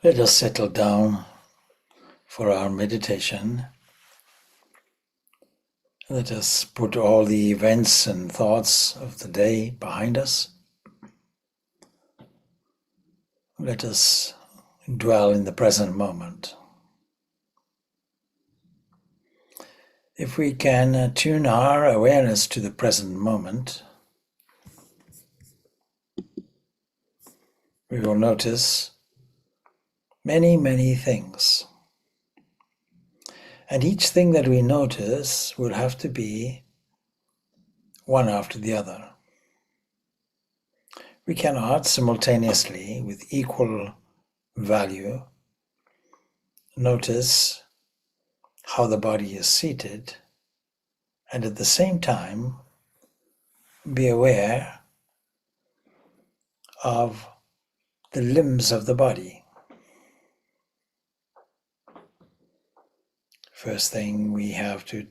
Let us settle down for our meditation. Let us put all the events and thoughts of the day behind us. Let us dwell in the present moment. If we can tune our awareness to the present moment, we will notice many things. And each thing that we notice will have to be one after the other. We cannot simultaneously, with equal value, notice how the body is seated and at the same time be aware of the limbs of the body. First thing, we have to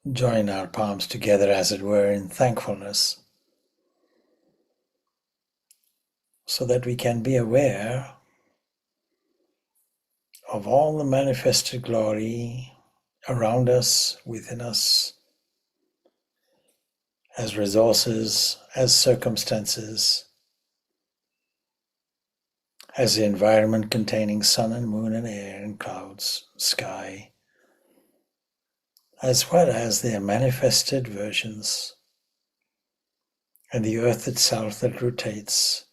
join our palms together, as it were, in thankfulness, so that we can be aware of all the manifested glory around us, within us, as resources, as circumstances, as the environment containing sun and moon and air and clouds, sky, as well as their manifested versions, and the earth itself that rotates.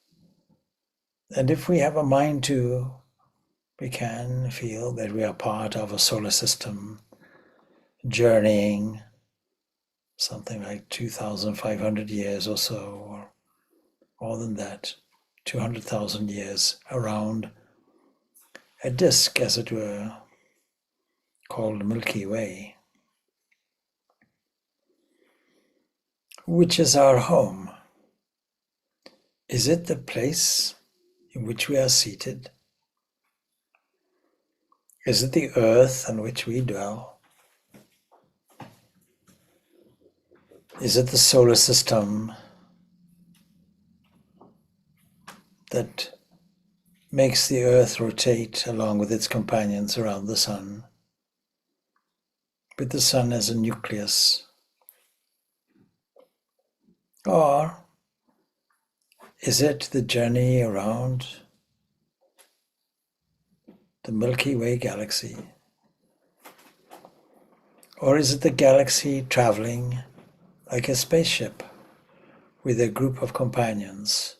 And if we have a mind to, we can feel that we are part of a solar system journeying something like 2,500 years or so, or more than that, 200,000 years around a disk, as it were, called the Milky Way, which is our home. Is it the place in which we are seated? Is it the earth on which we dwell? Is it the solar system that makes the earth rotate along with its companions around the sun, with the sun as a nucleus? Or is it the journey around the Milky Way galaxy? Or is it the galaxy traveling like a spaceship with a group of companions,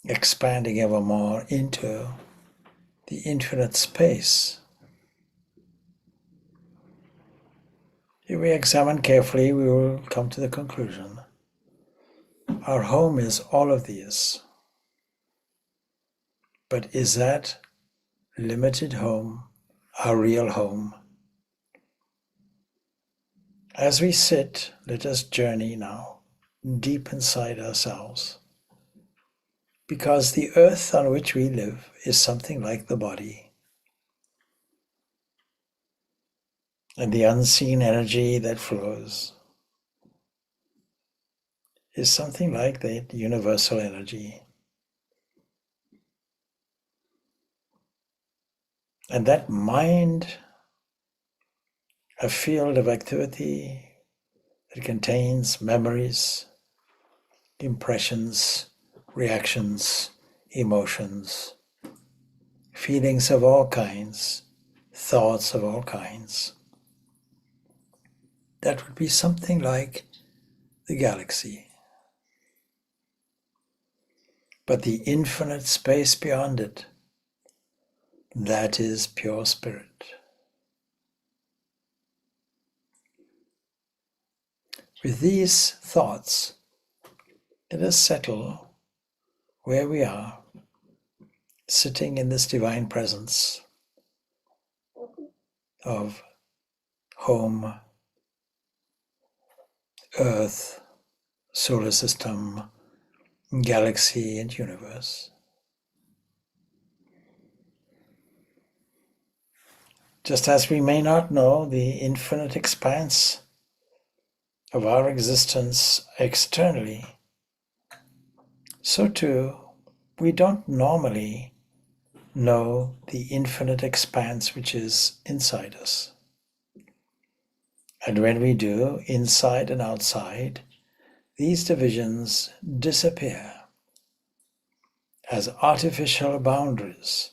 expanding ever more into the infinite space? If we examine carefully, we will come to the conclusion: our home is all of these. But is that limited home our real home? As we sit, let us journey now deep inside ourselves, because the earth on which we live is something like the body. And the unseen energy that flows is something like that universal energy. And that mind, a field of activity that contains memories, impressions, reactions, emotions, feelings of all kinds, thoughts of all kinds. That would be something like the galaxy. But the infinite space beyond it, that is pure spirit. With these thoughts, let us settle where we are, sitting in this divine presence of home, earth, solar system, galaxy, and universe. Just as we may not know the infinite expanse of our existence externally, So too, we don't normally know the infinite expanse which is inside us. And when we do, inside and outside, these divisions disappear as artificial boundaries.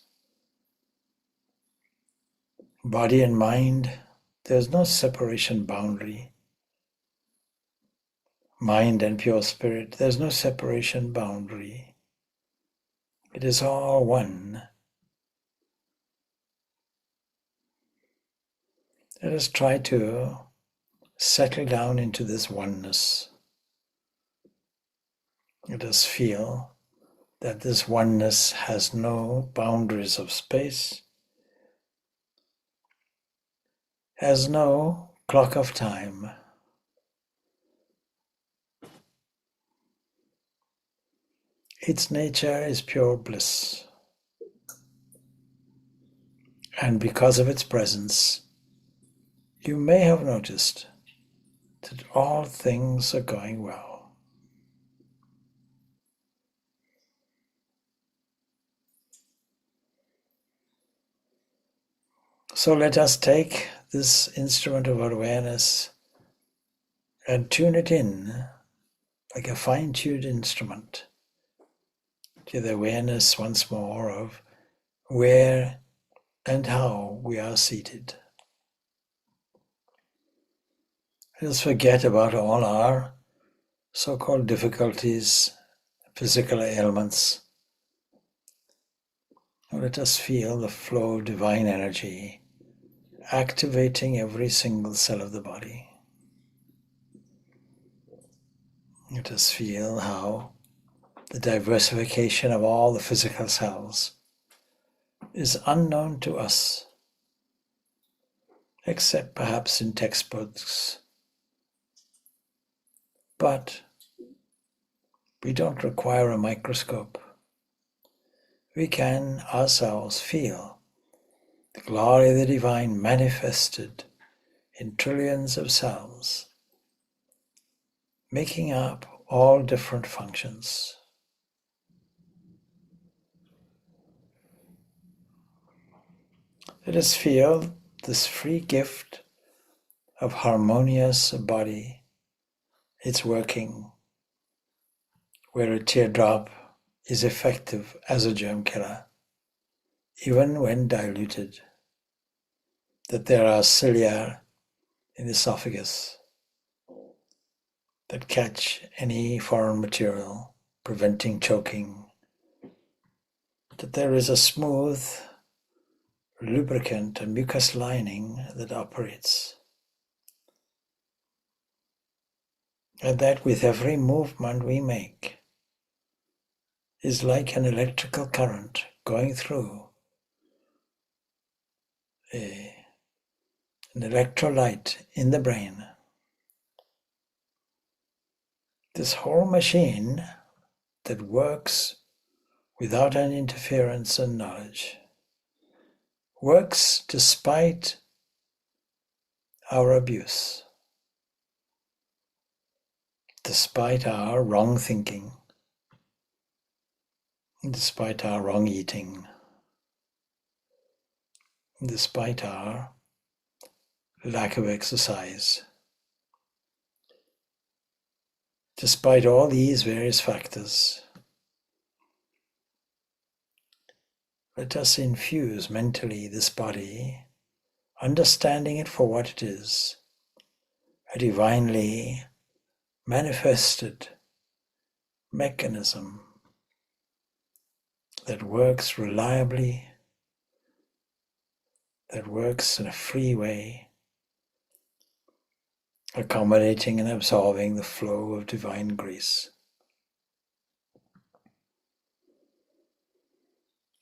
Body and mind, there's no separation boundary. Mind and pure spirit, there's no separation boundary. It is all one. Let us try to settle down into this oneness. Let us feel that this oneness has no boundaries of space, has no clock of time. Its nature is pure bliss. And because of its presence, you may have noticed that all things are going well. So let us take this instrument of awareness and tune it in like a fine-tuned instrument to the awareness once more of where and how we are seated. Let us forget about all our so-called difficulties, physical ailments. Let us feel the flow of divine energy activating every single cell of the body. Let us feel how the diversification of all the physical cells is unknown to us, except perhaps in textbooks. But we don't require a microscope. We can ourselves feel the glory of the divine manifested in trillions of cells, making up all different functions. Let us feel this free gift of harmonious body. It's working where a teardrop is effective as a germ killer, even when diluted. That there are cilia in the esophagus that catch any foreign material, preventing choking. That there is a smooth lubricant, a mucus lining that operates. And that with every movement we make is like an electrical current going through an electrolyte in the brain. This whole machine that works without any interference and knowledge works despite our abuse, despite our wrong thinking, despite our wrong eating, despite our lack of exercise. Despite all these various factors, let us infuse mentally this body, understanding it for what it is, a divinely manifested mechanism that works reliably, that works in a free way, accommodating and absorbing the flow of divine grace.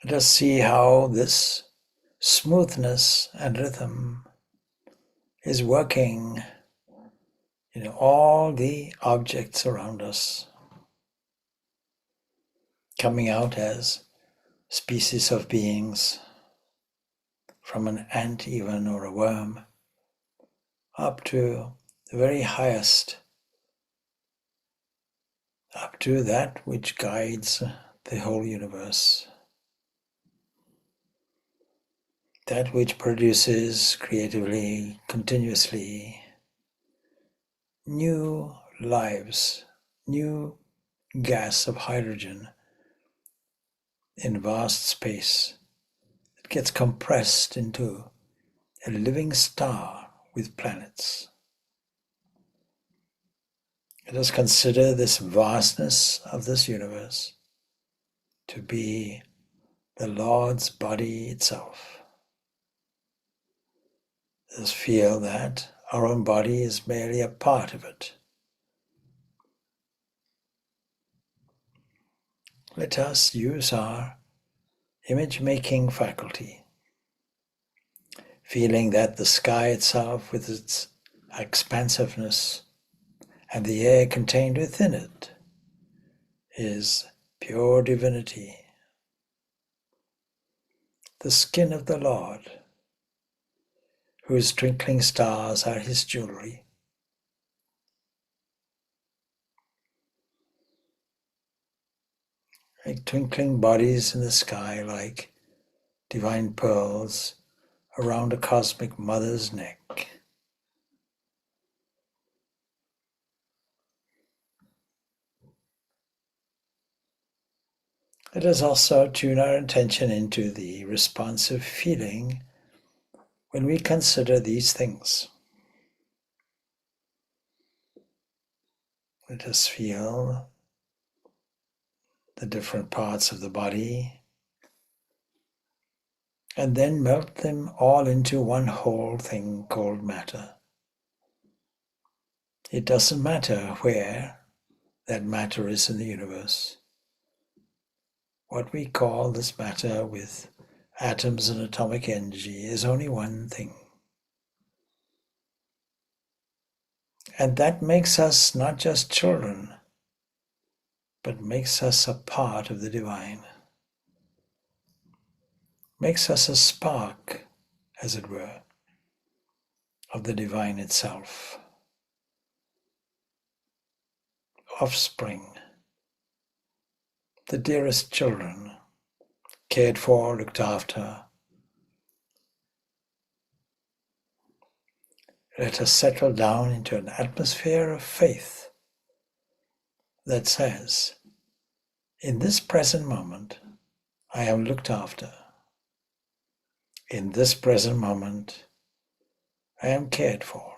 Let us see how this smoothness and rhythm is working in all the objects around us, coming out as species of beings, from an ant even or a worm, up to the very highest up to that which guides the whole universe, that which produces creatively, continuously, new lives, new gas of hydrogen in vast space. It gets compressed into a living star with planets. Let us consider this vastness of this universe to be the Lord's body itself. Let us feel that our own body is merely a part of it. Let us use our image-making faculty, feeling that the sky itself with its expansiveness and the air contained within it is pure divinity. The skin of the Lord, whose twinkling stars are his jewelry. Like twinkling bodies in the sky, like divine pearls around a cosmic mother's neck. Let us also tune our attention into the responsive feeling when we consider these things. Let us feel the different parts of the body and then melt them all into one whole thing called matter. It doesn't matter where that matter is in the universe. What we call this matter with atoms and atomic energy is only one thing. And that makes us not just children, but makes us a part of the divine. Makes us a spark, as it were, of the divine itself. Offspring, the dearest children, cared for, looked after. Let us settle down into an atmosphere of faith that says, in this present moment, I am looked after. In this present moment, I am cared for.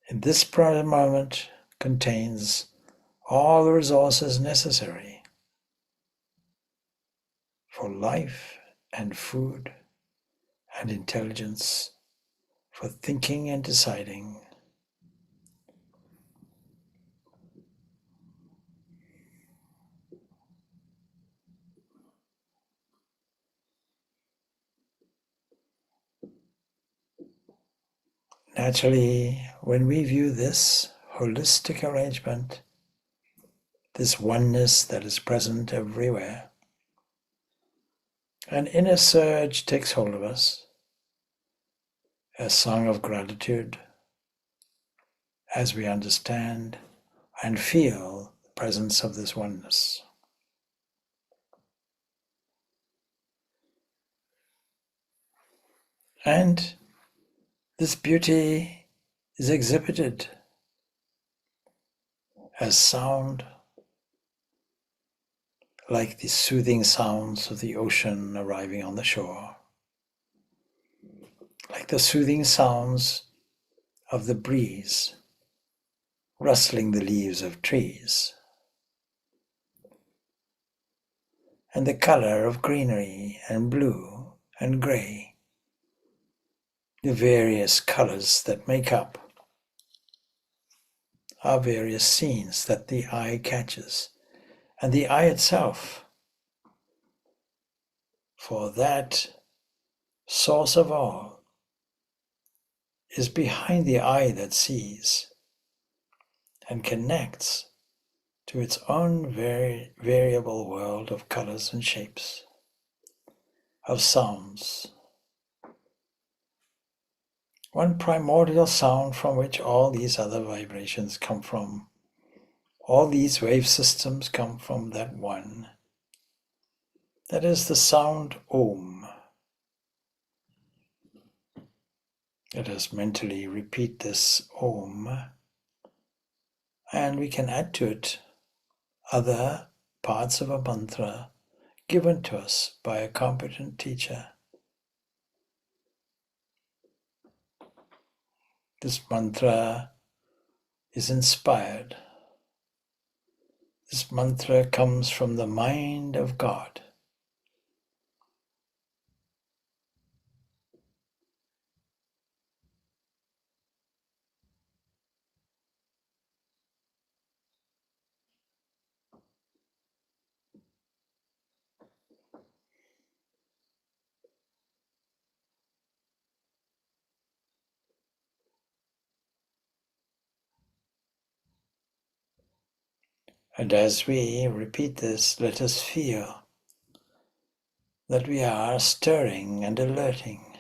In this present moment contains all the resources necessary for life and food and intelligence, for thinking and deciding. Naturally, when we view this holistic arrangement, this oneness that is present everywhere, an inner surge takes hold of us, a song of gratitude, as we understand and feel the presence of this oneness. And this beauty is exhibited as sound, like the soothing sounds of the ocean arriving on the shore, like the soothing sounds of the breeze rustling the leaves of trees, and the color of greenery and blue and gray, the various colors that make up our various scenes that the eye catches, and the eye itself, for that source of all is behind the eye that sees and connects to its own very variable world of colors and shapes, of sounds. One primordial sound from which all these other vibrations come from All these wave systems come from that one. That is the sound Om. Let us mentally repeat this Om, and we can add to it other parts of a mantra given to us by a competent teacher. This mantra is inspired. This mantra comes from the mind of God. And as we repeat this, let us feel that we are stirring and alerting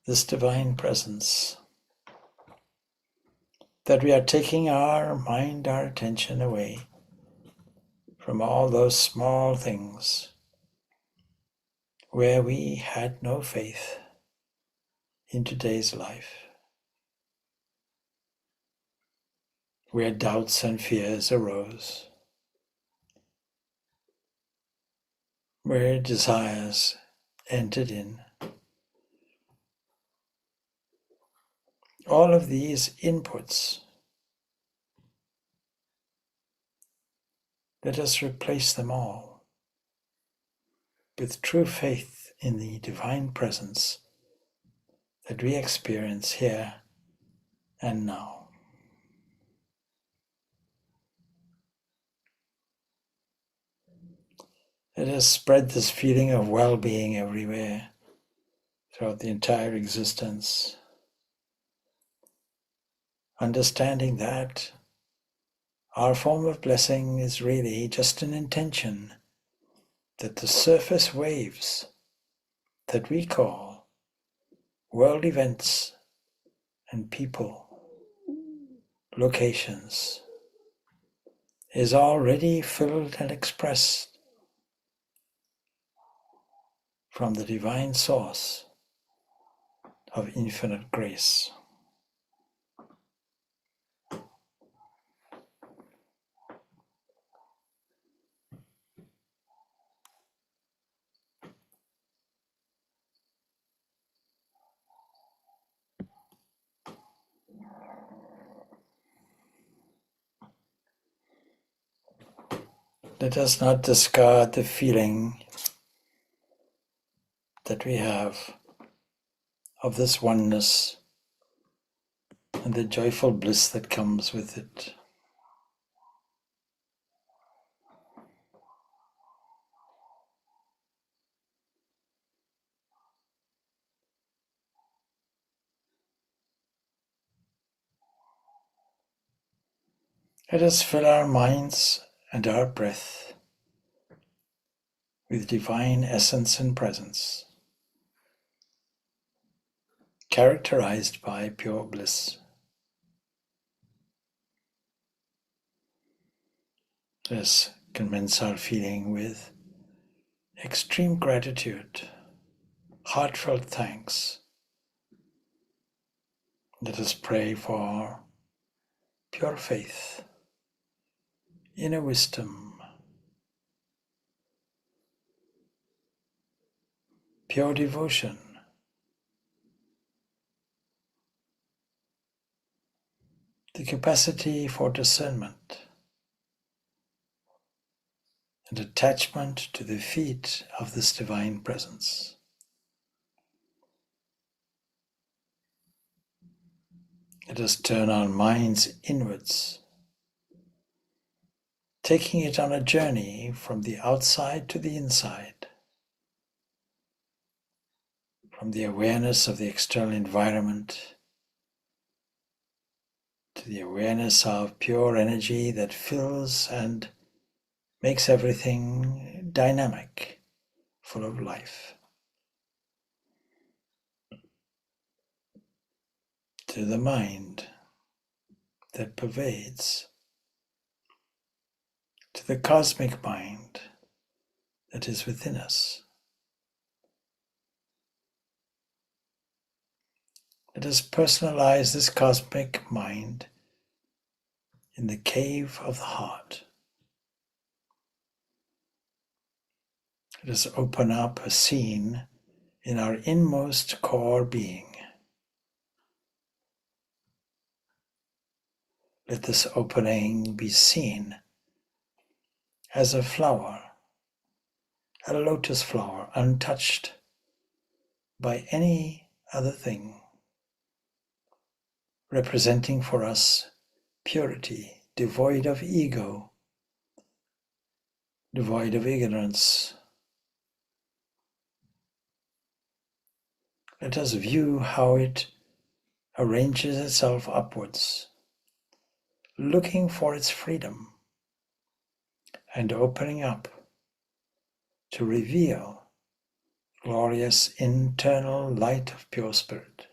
this divine presence, that we are taking our mind, our attention away from all those small things where we had no faith in today's life, where doubts and fears arose, where desires entered in. All of these inputs, let us replace them all with true faith in the divine presence that we experience here and now. Let us spread this feeling of well-being everywhere throughout the entire existence, understanding that our form of blessing is really just an intention that the surface waves that we call world events and people, locations, is already filled and expressed from the divine source of infinite grace. Let us not discard the feeling that we have of this oneness and the joyful bliss that comes with it. Let us fill our minds and our breath with divine essence and presence, characterized by pure bliss. Let us commence our feeling with extreme gratitude, heartfelt thanks. Let us pray for pure faith, inner wisdom, pure devotion, the capacity for discernment, and attachment to the feet of this divine presence. Let us turn our minds inwards, taking it on a journey from the outside to the inside, from the awareness of the external environment to the awareness of pure energy that fills and makes everything dynamic, full of life. To the mind that pervades to the cosmic mind that is within us. Let us personalize this cosmic mind in the cave of the heart. Let us open up a scene in our inmost core being. Let this opening be seen as a flower, a lotus flower, untouched by any other thing, representing for us purity, devoid of ego, devoid of ignorance. Let us view how it arranges itself upwards, looking for its freedom and opening up to reveal glorious internal light of pure spirit.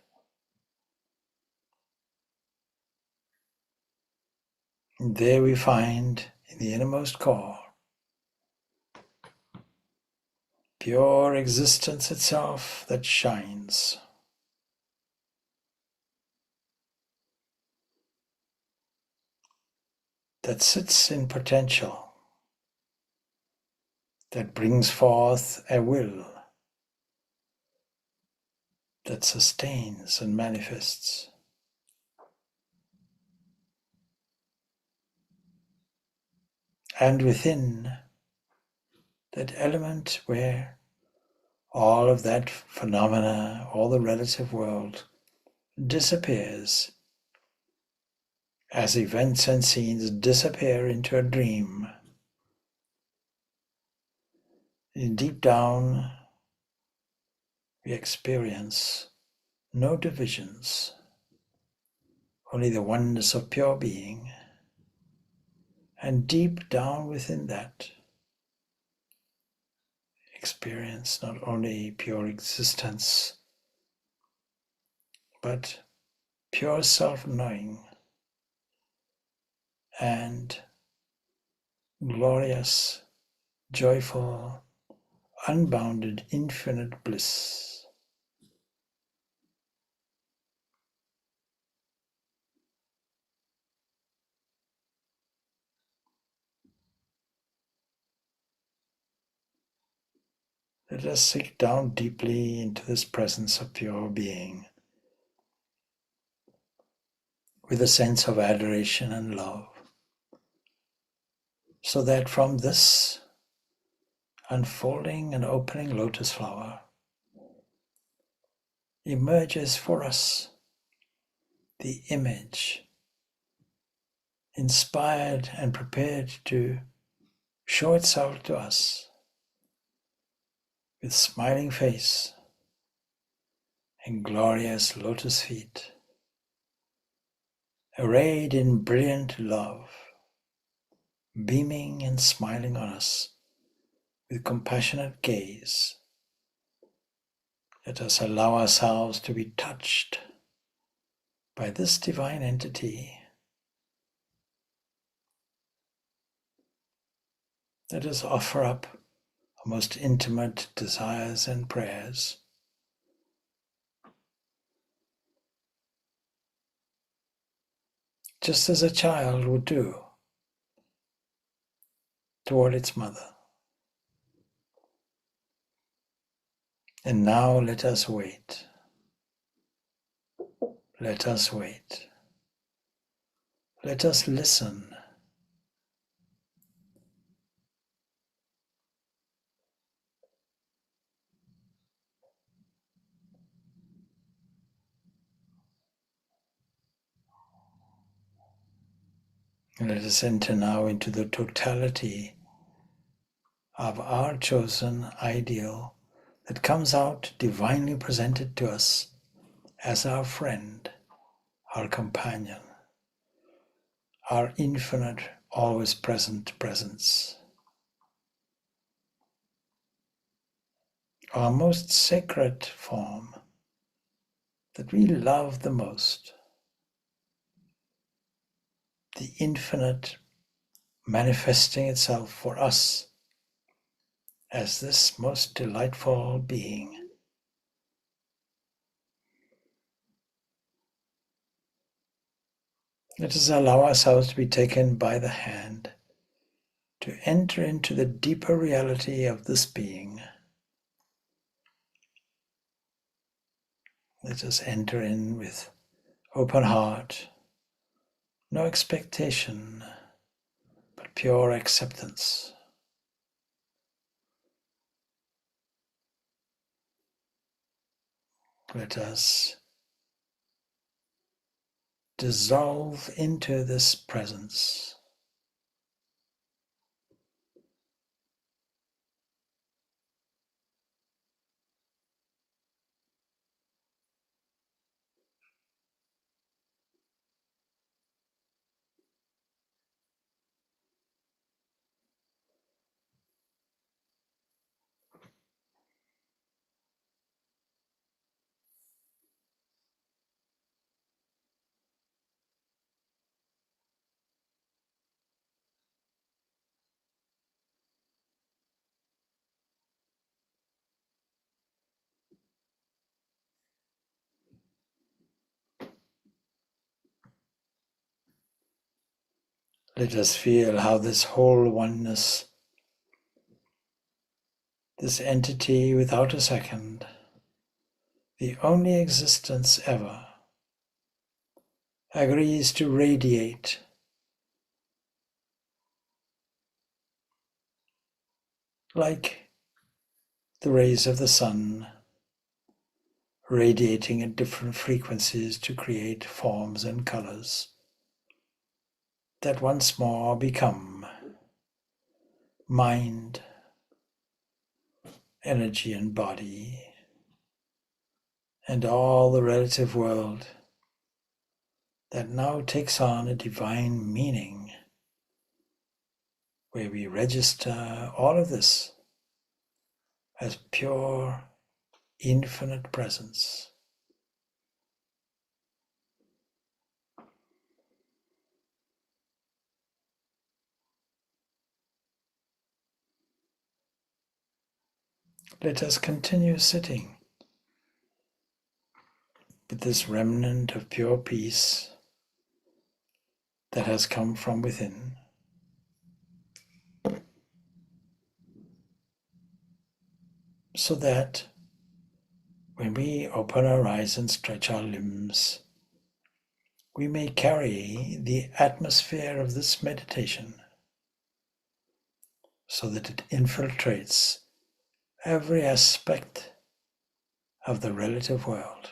And there we find in the innermost core pure existence itself that shines. That sits in potential, that brings forth a will, that sustains and manifests. And within that element where all of that phenomena, all the relative world disappears, as events and scenes disappear into a dream. And deep down, we experience no divisions, only the oneness of pure being. And deep down within that, experience not only pure existence, but pure self-knowing and glorious, joyful, unbounded, infinite bliss. Let us sink down deeply into this presence of pure being with a sense of adoration and love, so that from this unfolding and opening lotus flower emerges for us the image inspired and prepared to show itself to us with smiling face and glorious lotus feet, arrayed in brilliant love, beaming and smiling on us with compassionate gaze. Let us allow ourselves to be touched by this divine entity. Let us offer up our most intimate desires and prayers. Just as a child would do toward its mother. And now let us wait. Let us wait. Let us listen. And let us enter now into the totality of our chosen ideal that comes out divinely presented to us as our friend, our companion, our infinite, always present presence, our most sacred form that we love the most, the infinite manifesting itself for us as this most delightful being. Let us allow ourselves to be taken by the hand to enter into the deeper reality of this being. Let us enter in with open heart, no expectation, but pure acceptance. Let us dissolve into this presence. Let us feel how this whole oneness, this entity without a second, the only existence ever, agrees to radiate like the rays of the sun, radiating at different frequencies to create forms and colors that once more become mind, energy and body, and all the relative world that now takes on a divine meaning, where we register all of this as pure, infinite presence. Let us continue sitting with this remnant of pure peace that has come from within. So that when we open our eyes and stretch our limbs, we may carry the atmosphere of this meditation so that it infiltrates every aspect of the relative world.